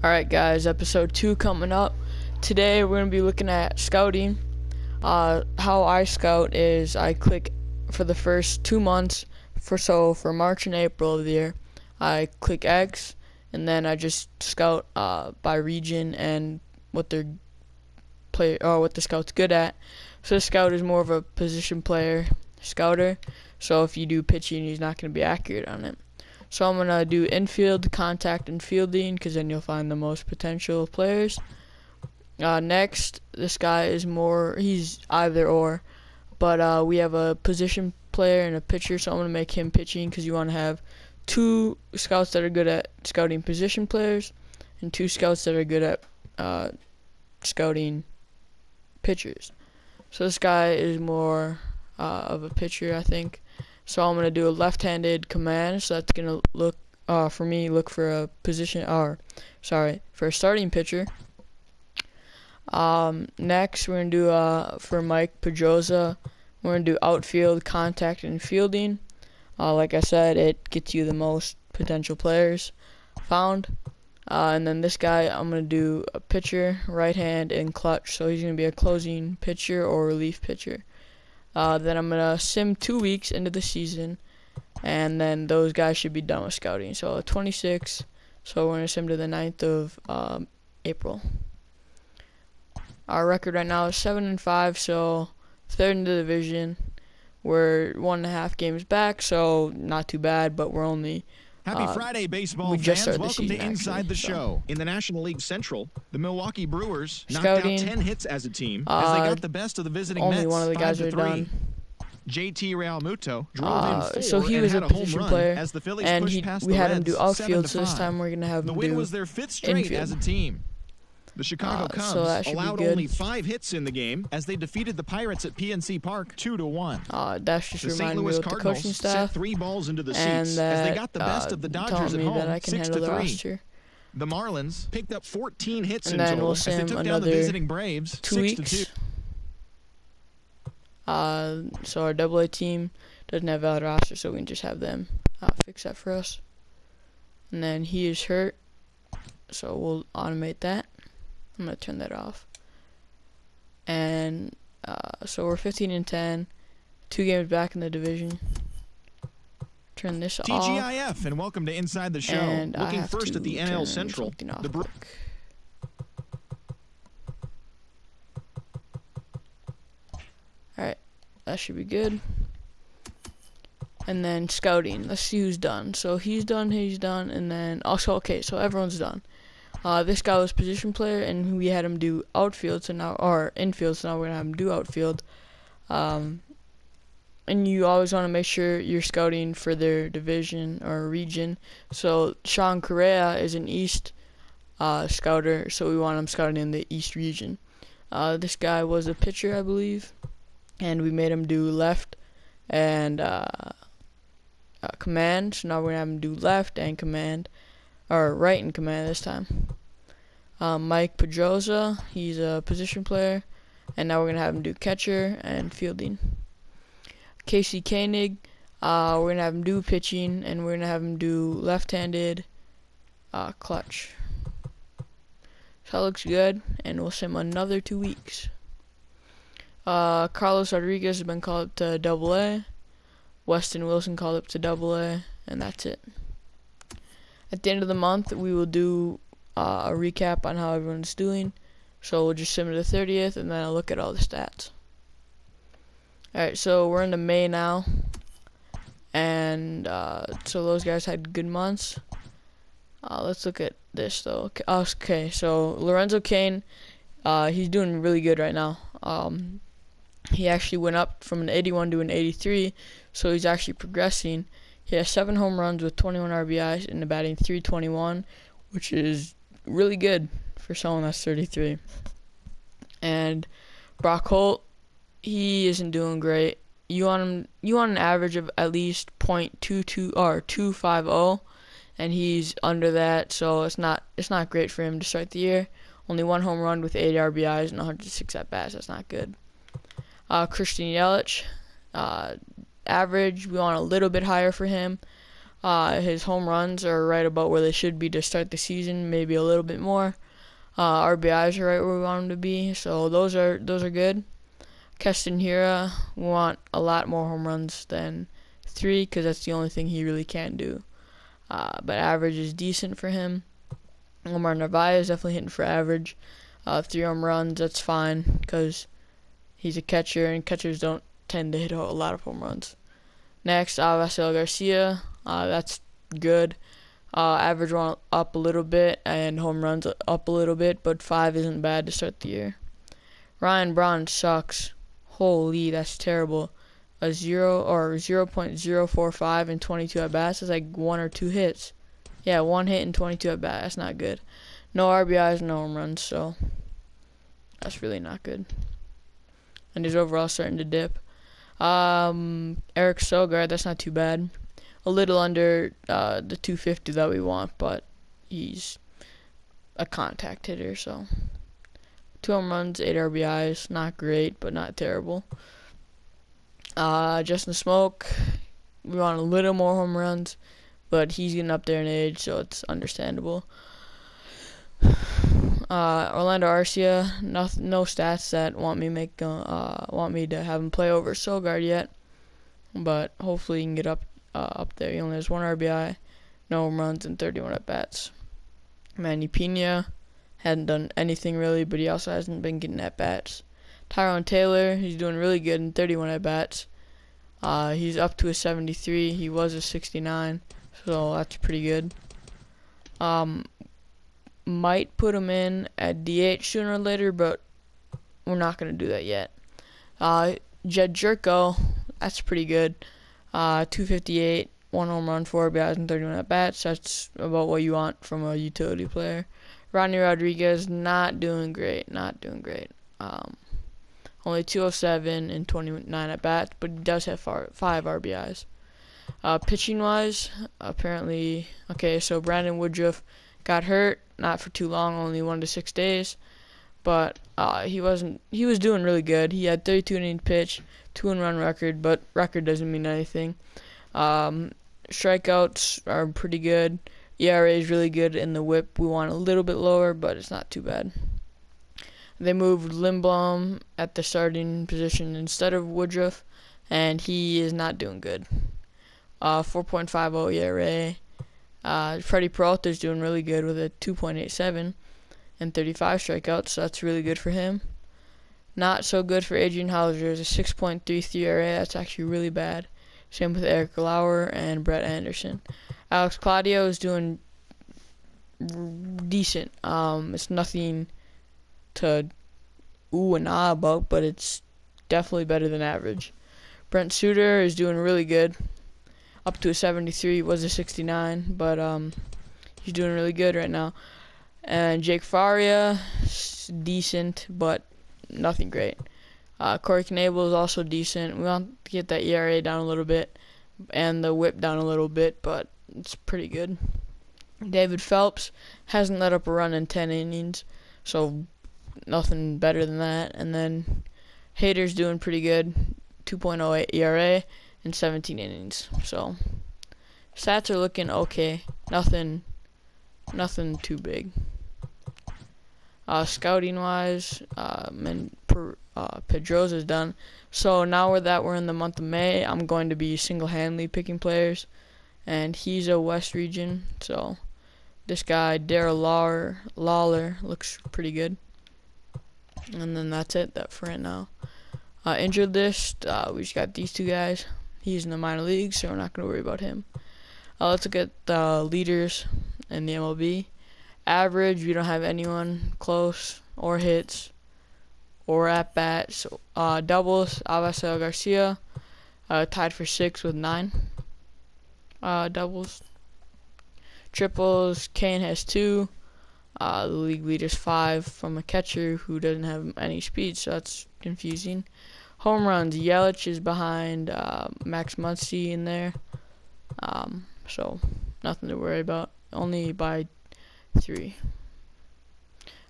Alright guys, episode 2 coming up. Today we're going to be looking at scouting. How I scout is I click for the first 2 months, for March and April of the year, I click X, and then I just scout by region and what their what the scout's good at. So the scout is more of a position player scouter, so if you do pitching, he's not going to be accurate on it. So I'm going to do infield, contact, and fielding, because then you'll find the most potential players. Next, this guy is he's either or, but we have a position player and a pitcher, so I'm going to make him pitching, because you want to have 2 scouts that are good at scouting position players, and 2 scouts that are good at scouting pitchers. So this guy is more of a pitcher, I think. So I'm going to do a left-handed command, so that's going to look for a position, for a starting pitcher. Next, we're going to do, for Mike Pedroza, we're going to do outfield, contact, and fielding. Like I said, it gets you the most potential players found. And then this guy, I'm going to do a pitcher, right hand, and clutch, so he's going to be a closing pitcher or relief pitcher. Then I'm going to sim 2 weeks into the season, and then those guys should be done with scouting. So 26, so we're going to sim to the 9th of April. Our record right now is 7-5, so 3rd in the division. We're 1.5 games back, so not too bad, but we're only... Happy Friday, baseball fans. Welcome to Inside the Show. In the National League Central, the Milwaukee Brewers knocked out 10 hits as a team as they got the best of the visiting Mets. Only one of the guys are done. JT Realmuto drove in 4 so he was a position player, as the Phillies and pushed past we the had Reds him do outfield, 7-5. so this time we're going to have him do The win was their 5th straight infield. as a team. The Chicago Cubs allowed only 5 hits in the game as they defeated the Pirates at PNC Park 2-1. That's just the St. reminding me Louis of the Cardinals coaching staff, set 3 balls into the and seats that, as they got the best of the Dodgers at home, that I can handle the 6-3. roster. The Marlins picked up 14 hits And in then total we'll as they sim took down the another visiting Braves 2 weeks. 6-2. So our AA team doesn't have a valid roster, so we can just have them fix that for us. And then he is hurt, so we'll automate that. I'm going to turn that off. And so we're 15-10, 2 games back in the division. Turn this off. TGIF, and welcome to Inside the Show. And looking first at the NL Central. Alright, that should be good. And then scouting. Let's see who's done. So he's done, and then also, okay, so everyone's done. This guy was position player, and we had him do outfield, or infield, so now we're going to have him do outfield. And you always want to make sure you're scouting for their division or region. So Sean Correa is an East scouter, so we want him scouting in the East region. This guy was a pitcher, I believe, and we made him do left and command. So now we're going to have him do left and command, or right and command this time. Mike Pedroza, he's a position player, and now we're going to have him do catcher and fielding. Casey Koenig, we're going to have him do pitching, and we're going to have him do left-handed clutch. So that looks good, and we'll sim another 2 weeks. Carlos Rodriguez has been called up to AA. Weston Wilson called up to AA, and that's it. At the end of the month, we will do a recap on how everyone's doing. So we'll just sim to the 30th, and then I'll look at all the stats. Alright, so we're into May now, and so those guys had good months. Let's look at this though. Okay, so Lorenzo Cain, he's doing really good right now. He actually went up from an 81 to an 83, so he's actually progressing. He has 7 home runs with 21 RBIs and a batting .321, which is really good for someone that's 33. And Brock Holt, he isn't doing great. You want an average of at least .22 or .250, and he's under that, so it's not great for him to start the year. Only 1 home run with 80 RBIs and 106 at bats. That's not good. Christian Yelich, average. We want a little bit higher for him. His home runs are right about where they should be to start the season, maybe a little bit more. RBIs are right where we want them to be, so those are good. Keston Hiura, we want a lot more home runs than 3 because that's the only thing he really can do. But average is decent for him. Omar Narvaez definitely hitting for average. 3 home runs, that's fine because he's a catcher, and catchers don't tend to hit a lot of home runs. Next, Vasil Garcia, that's good. Average one up a little bit, and home runs up a little bit, but 5 isn't bad to start the year. Ryan Braun sucks. Holy, that's terrible. A 0.045 in 22 at bats. That's like 1 or 2 hits. Yeah, 1 hit in 22 at bats. That's not good. No RBIs, no home runs, so that's really not good. And his overall starting to dip. Eric Sogard, that's not too bad. A little under the 250 that we want, but he's a contact hitter, so 2 home runs, 8 RBIs, not great, but not terrible. Justin Smoke, we want a little more home runs, but he's getting up there in age, so it's understandable. Orlando Arcia, no stats that want me to have him play over Sogard yet, but hopefully he can get up there. He only has 1 RBI, no home runs, and 31 at bats. Manny Pena hadn't done anything really, but he also hasn't been getting at bats. Tyrone Taylor, he's doing really good in 31 at bats. He's up to a 73. He was a 69, so that's pretty good. Might put him in at DH sooner or later, but we're not going to do that yet. Jed Jerko, that's pretty good. 258, 1 home run, 4 RBIs, and 31 at bats. That's about what you want from a utility player. Rodney Rodriguez, not doing great. Only 207 and 29 at bats, but he does have 5 RBIs. Pitching wise, apparently, so Brandon Woodruff got hurt, not for too long, only 1 to 6 days, but he was doing really good. He had 32 innings pitched, 2-run record, but record doesn't mean anything. Strikeouts are pretty good. ERA is really good, and the whip we want a little bit lower, but it's not too bad. They moved Lindblom at the starting position instead of Woodruff, and he is not doing good. 4.50 ERA. Freddie Peralta is doing really good with a 2.87 and 35 strikeouts, so that's really good for him. Not so good for Adrian Hauser. Is a 6.33 ERA. That's actually really bad. Same with Eric Lauer and Brett Anderson. Alex Claudio is doing decent. It's nothing to ooh and ah about, but it's definitely better than average. Brent Suter is doing really good. Up to a 73, was a 69, but he's doing really good right now. And Jake Faria, decent, but nothing great. Corey Knebel is also decent. We want to get that ERA down a little bit and the whip down a little bit, but it's pretty good. David Phelps hasn't let up a run in 10 innings, so nothing better than that. And then Hader's doing pretty good, 2.08 ERA in 17 innings. So stats are looking okay. Nothing too big. Scouting wise, Pedrosa's done. So now that we're in the month of May, I'm going to be single-handedly picking players, and he's a West region. So this guy Darryl Lawler looks pretty good. And then that's it for right now. Injured list, we just got these 2 guys. He's in the minor leagues, so we're not going to worry about him. Let's look at the leaders in the MLB. Average, we don't have anyone close or hits or at bats. Doubles, Vasil Garcia, tied for 6 with 9 doubles. Triples, Kane has 2. The league leader's 5 from a catcher who doesn't have any speed, so that's confusing. Home runs, Yelich is behind Max Muncy in there, so nothing to worry about, only by 3.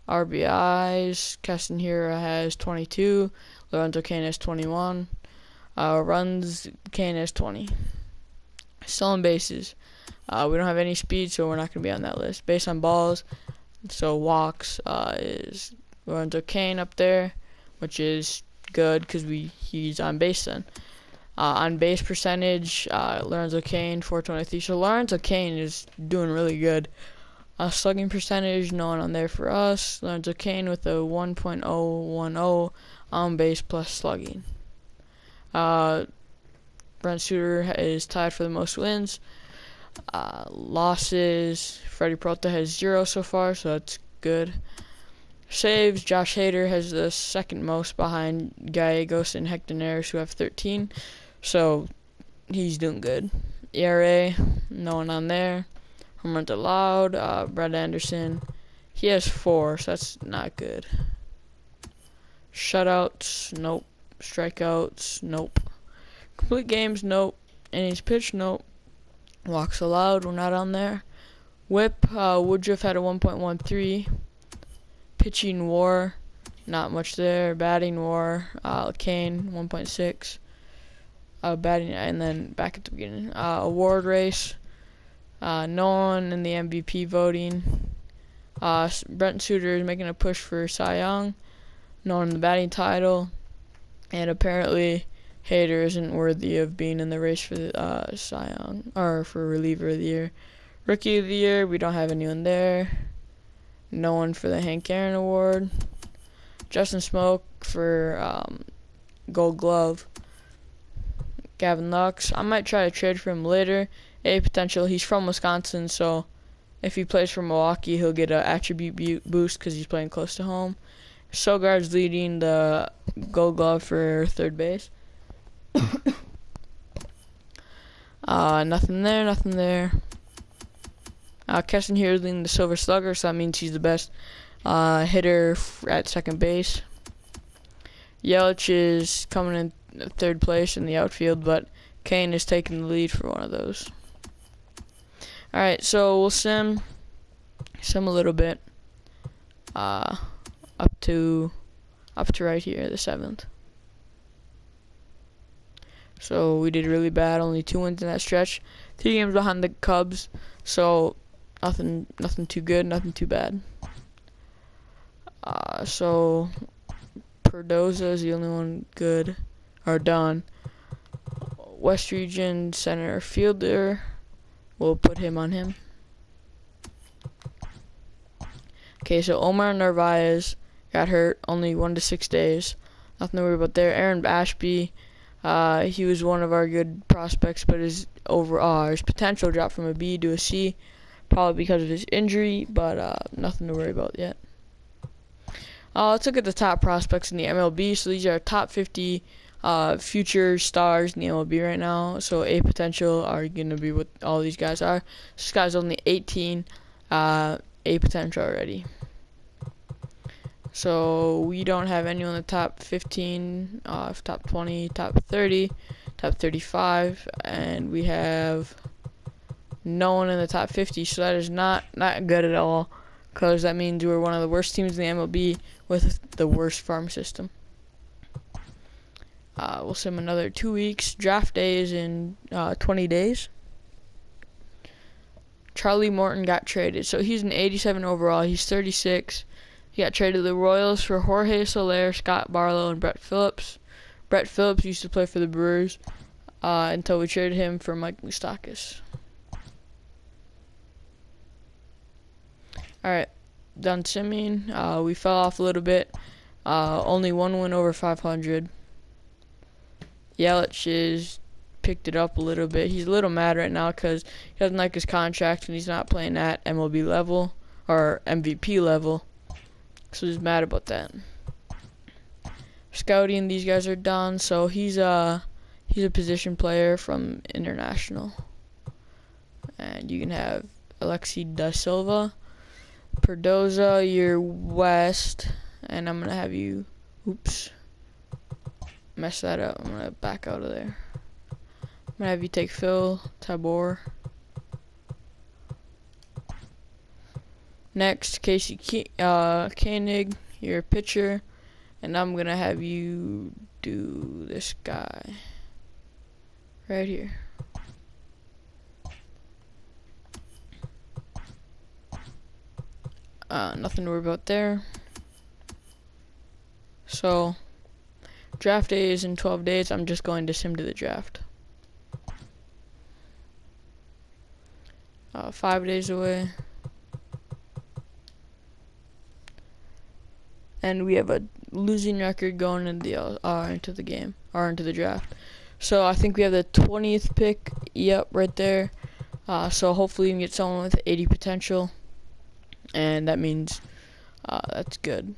RBIs, Keston Hiura has 22, Lorenzo Cain has 21, runs, Cain has 20. Stolen bases, We don't have any speed, so we're not going to be on that list. Base on balls, so walks is Lorenzo Cain up there, which is good because he's on base then. On base percentage, Lorenzo Cain 423. So Lorenzo Cain is doing really good. Slugging percentage, no one on there for us. Lorenzo Cain with a 1.010 on base plus slugging. Brent Suter is tied for the most wins. Losses, Freddie Peralta has 0 so far, so that's good. Saves, Josh Hader has the second most behind Gallegos and Hector Neris, who have 13, so he's doing good. ERA, no one on there. Home runs allowed, Brett Anderson, he has 4, so that's not good. Shutouts, nope. Strikeouts, nope. Complete games, nope. Innings pitched, nope. Walks allowed, we're not on there. Whip, Woodruff had a 1.13. Pitching WAR, not much there. Batting WAR, Cain 1.6. Batting, and then back at the beginning. Award race, no one in the MVP voting. Brent Suter is making a push for Cy Young. No one in the batting title. And apparently, Hader isn't worthy of being in the race for the Cy Young, or for reliever of the year. Rookie of the year, we don't have anyone there. No one for the Hank Aaron Award. Justin Smoke for Gold Glove. Gavin Lux, I might try to trade for him later. A potential, he's from Wisconsin, so if he plays for Milwaukee, he'll get an attribute boost because he's playing close to home. Sogard's leading the Gold Glove for third base. Nothing there. Keston here is leading the Silver Slugger, so that means he's the best hitter at second base. Yelich is coming in third place in the outfield, but Cain is taking the lead for one of those. Alright, so we'll sim a little bit up to right here, the 7th. So we did really bad, only 2 wins in that stretch. 3 games behind the Cubs, so nothing too good, nothing too bad. So Perdoza is the only one good or done. West Region center fielder, we'll put him on him. Okay, so Omar Narvaez got hurt, only 1 to 6 days. Nothing to worry about there. Aaron Ashby, he was one of our good prospects, but his potential dropped from a B to a C, probably because of his injury, but nothing to worry about yet. Let's look at the top prospects in the MLB. So these are top 50 future stars in the MLB right now. So A potential are going to be what all these guys are. This guy's only 18, A potential already. So we don't have anyone in the top 15, top 20, top 30, top 35, and we have no one in the top 50. So that is not good at all, because that means we're one of the worst teams in the MLB with the worst farm system. We'll sim another 2 weeks. Draft day is in 20 days. Charlie Morton got traded. So he's an 87 overall. He's 36. He got traded to the Royals for Jorge Soler, Scott Barlow, and Brett Phillips. Brett Phillips used to play for the Brewers until we traded him for Mike Moustakas. Alright, done simming. We fell off a little bit. Only 1 win over 500. Yelich is picked it up a little bit. He's a little mad right now because he doesn't like his contract and he's not playing at MLB level or MVP level. So he's mad about that. Scouting, these guys are done. So he's a position player from International. And you can have Alexi Da Silva. Perdoza, you're West. And I'm going to have you, mess that up. I'm going to back out of there. I'm going to have you take Phil Tabor. Next, Casey Koenig, you're a pitcher. And I'm going to have you do this guy right here. nothing to worry about there. So, draft day is in 12 days. I'm just going to sim to the draft. 5 days away. And we have a losing record going into the game, or into the draft. So I think we have the 20th pick. Yep, right there. So hopefully we can get someone with 80 potential, and that means that's good.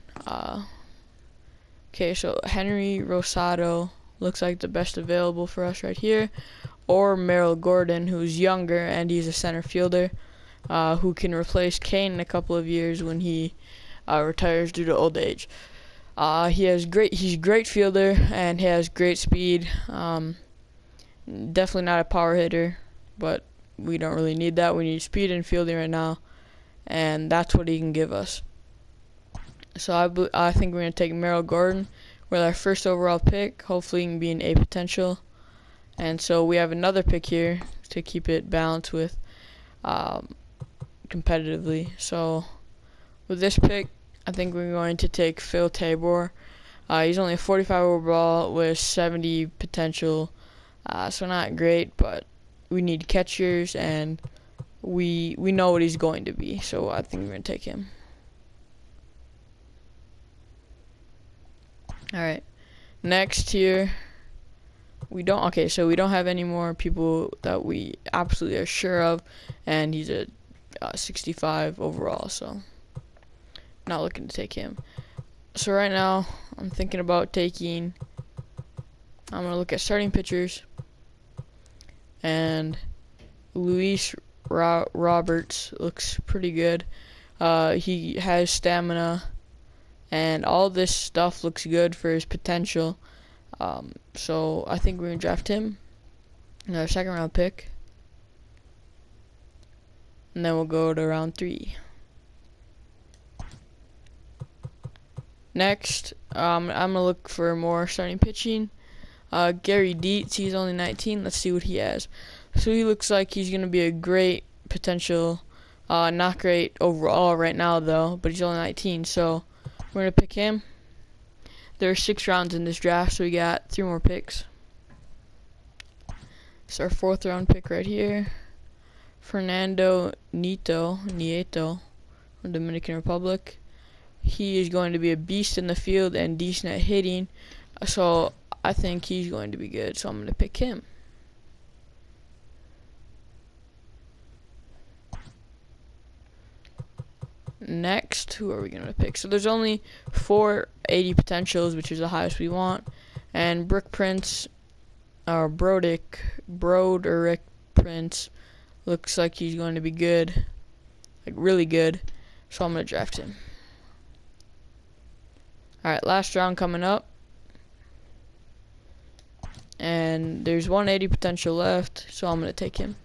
Okay, so Henry Rosado looks like the best available for us right here, or Merrill Gordon, who's younger and he's a center fielder, who can replace Kane in a couple of years when he retires due to old age. He's a great fielder and he has great speed. Definitely not a power hitter, but we don't really need that. We need speed and fielding right now, and that's what he can give us. So I think we're going to take Merrill Gordon with our first overall pick. Hopefully he can be an A potential. And so we have another pick here to keep it balanced with competitively. So with this pick, I think we're going to take Phil Tabor. He's only a 45 overall with 70 potential, so not great, but we need catchers, and we know what he's going to be, so I think we're going to take him. Alright, next here, we don't have any more people that we absolutely are sure of, and he's a 65 overall, so not looking to take him. So right now, I'm thinking about I'm going to look at starting pitchers, and Luis Roberts looks pretty good. He has stamina, and all this stuff looks good for his potential. So I think we're going to draft him, another second round pick, and then we'll go to round 3. Next, I'm going to look for more starting pitching. Gary Dietz, he's only 19. Let's see what he has. So he looks like he's going to be a great potential. Not great overall right now, though, but he's only 19, so we're going to pick him. There are 6 rounds in this draft, so we got 3 more picks. It's our 4th round pick right here. Fernando Nieto from Dominican Republic. He is going to be a beast in the field and decent at hitting, so I think he's going to be good, so I'm going to pick him. Next, who are we going to pick? So there's only 4 80 potentials, which is the highest we want, and Broderick Prince looks like he's going to be good, like really good, so I'm going to draft him. Alright, last round coming up. And there's 180 potential left, so I'm going to take him.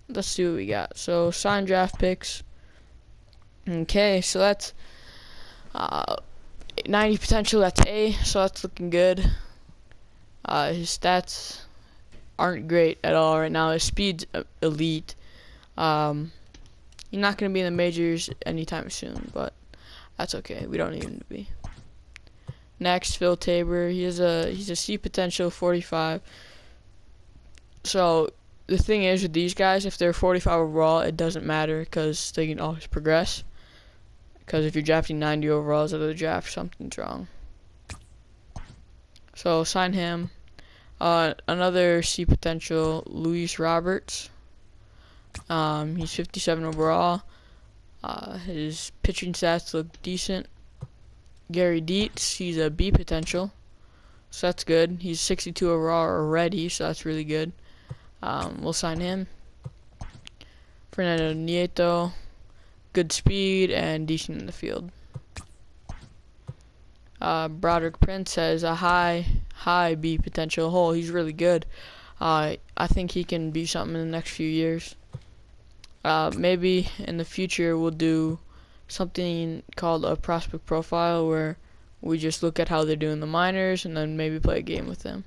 Let's see what we got. So, sign draft picks. Okay, so that's 90 potential, that's A, so that's looking good. His stats aren't great at all right now. His speed's elite. You're not going to be in the majors anytime soon, but that's okay. We don't need him to be. Next, Phil Tabor. He's a C potential 45. So the thing is with these guys, if they're 45 overall, it doesn't matter because they can always progress. Because if you're drafting 90 overalls out of the draft, something's wrong. So sign him. Another C potential, Luis Roberts. He's 57 overall. His pitching stats look decent. Gary Dietz, he's a B potential, so that's good. He's 62 overall already, so that's really good. We'll sign him. Fernando Nieto, good speed and decent in the field. Broderick Prince has a high B potential. He's really good. I think he can be something in the next few years. Maybe in the future we'll do something called a prospect profile where we just look at how they're doing in the minors and then maybe play a game with them.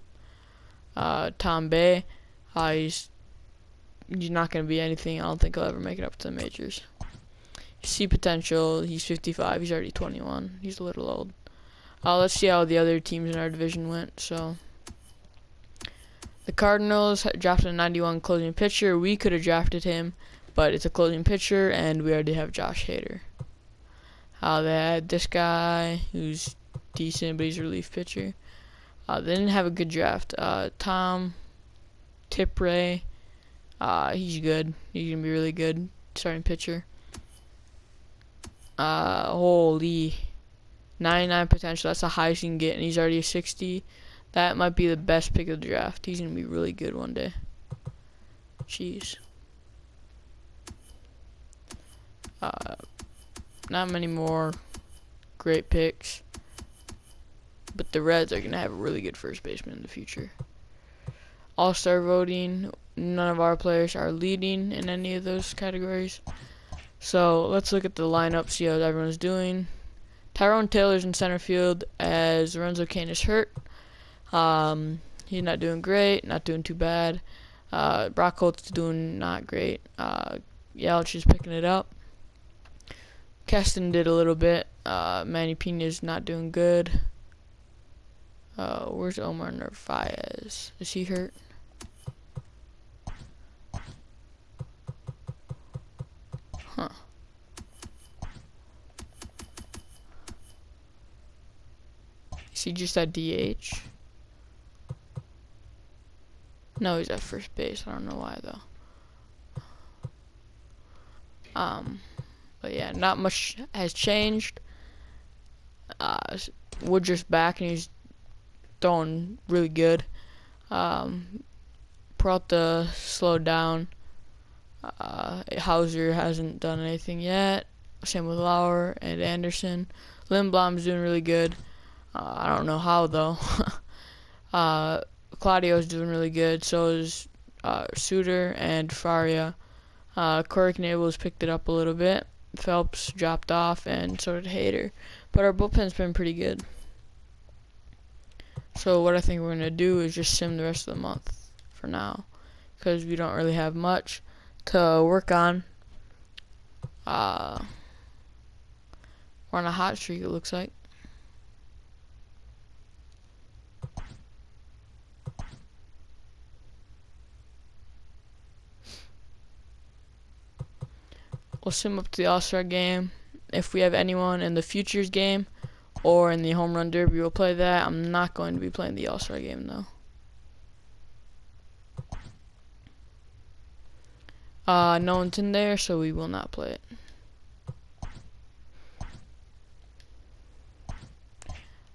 Tom Bay, he's he's not going to be anything. I don't think he'll ever make it up to the majors. See potential. He's 55. He's already 21. He's a little old. Let's see how the other teams in our division went. So, the Cardinals drafted a 91 closing pitcher. We could have drafted him, but it's a closing pitcher, and we already have Josh Hader. They had this guy who's decent, but he's a relief pitcher. They didn't have a good draft. Tom Tipray, he's good. He's gonna be really good starting pitcher. Holy, 99 potential. That's the highest you can get, and he's already a 60. That might be the best pick of the draft. He's gonna be really good one day. Jeez. Not many more great picks, but the Reds are gonna have a really good first baseman in the future. All-star voting, none of our players are leading in any of those categories. So let's look at the lineup, see how everyone's doing. Tyrone Taylor's in center field as Lorenzo Cain is hurt. He's not doing great, not doing too bad. Brock Holt's doing not great. Yelich is picking it up. Keston did a little bit. Manny Pena's not doing good. Where's Omar Narvaez? Is he hurt? Huh. Is he just at DH? No, he's at first base. I don't know why though. But yeah, not much has changed. Woodruff's back and he's throwing really good. Peralta slowed down. Hauser hasn't done anything yet. Same with Lauer and Anderson. Lindblom's doing really good. I don't know how though. Claudio's doing really good. So is Suter and Faria. Corey Knebel has picked it up a little bit. Phelps dropped off, and so did Hader. But our bullpen's been pretty good. So what I think we're going to do is just sim the rest of the month for now, because we don't really have much to work on. We're on a hot streak, it looks like. We'll sim up to the All-Star game. If we have anyone in the Futures game or in the Home Run Derby, we'll play that. I'm not going to be playing the All-Star game, though. No one's in there, so we will not play it.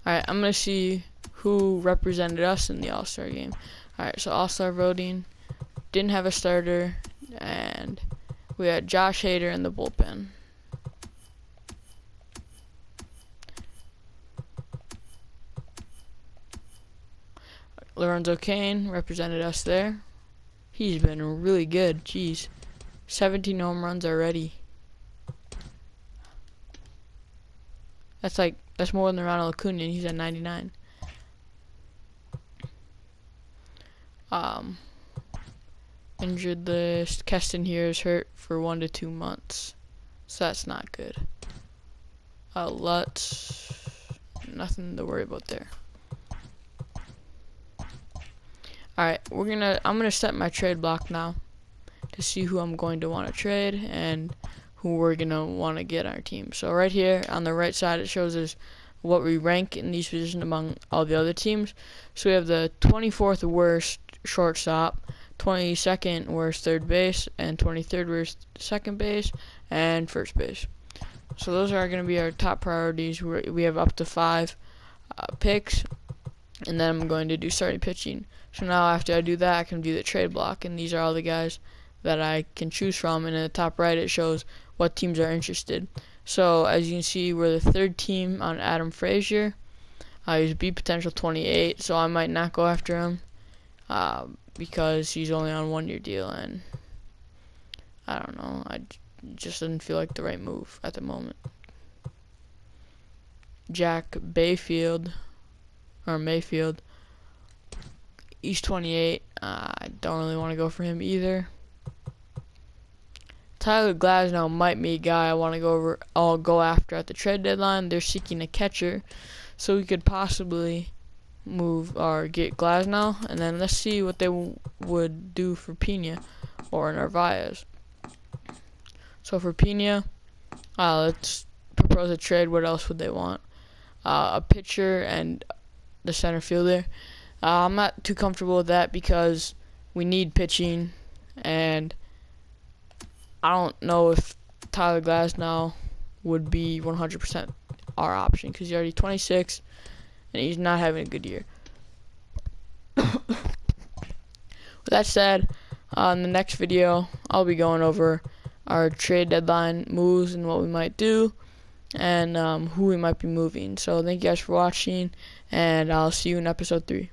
Alright, I'm going to see who represented us in the All-Star game. Alright, so All-Star voting. Didn't have a starter, and we had Josh Hader in the bullpen. Lorenzo Cain represented us there. He's been really good. Jeez. 17 home runs already. That's more than Ronald Acuna, and he's at 99. Injured list. Keston here is hurt for 1 to 2 months, so that's not good. Lutz, nothing to worry about there. Alright, I'm gonna set my trade block now to see who I'm going to want to trade and who we're gonna want to get on our team. So right here on the right side, it shows us what we rank in these positions among all the other teams. So we have the 24th worst shortstop, 22nd worst third base, and 23rd worst second base and first base. So those are going to be our top priorities. We have up to 5 picks, and then I'm going to do starting pitching. So now after I do that, I can do the trade block, and these are all the guys that I can choose from. And in the top right, it shows what teams are interested. So as you can see, we're the 3rd team on Adam Frazier. He's B potential 28, so I might not go after him because he's only on a 1-year deal, and I don't know, I just didn't feel like the right move at the moment. Jack Mayfield, he's 28. I don't really want to go for him either. Tyler Glasnow might be a guy I want to go after at the trade deadline. They're seeking a catcher, so we could possibly move or get Glasnow, and then let's see what they would do for Pena or Narvaez. So for Pena, let's propose a trade. What else would they want? A pitcher and the center fielder. I'm not too comfortable with that because we need pitching, and I don't know if Tyler Glasnow would be 100% our option because he's already 26 and he's not having a good year. With that said, in the next video, I'll be going over our trade deadline moves and what we might do, and who we might be moving. So thank you guys for watching, and I'll see you in episode 3.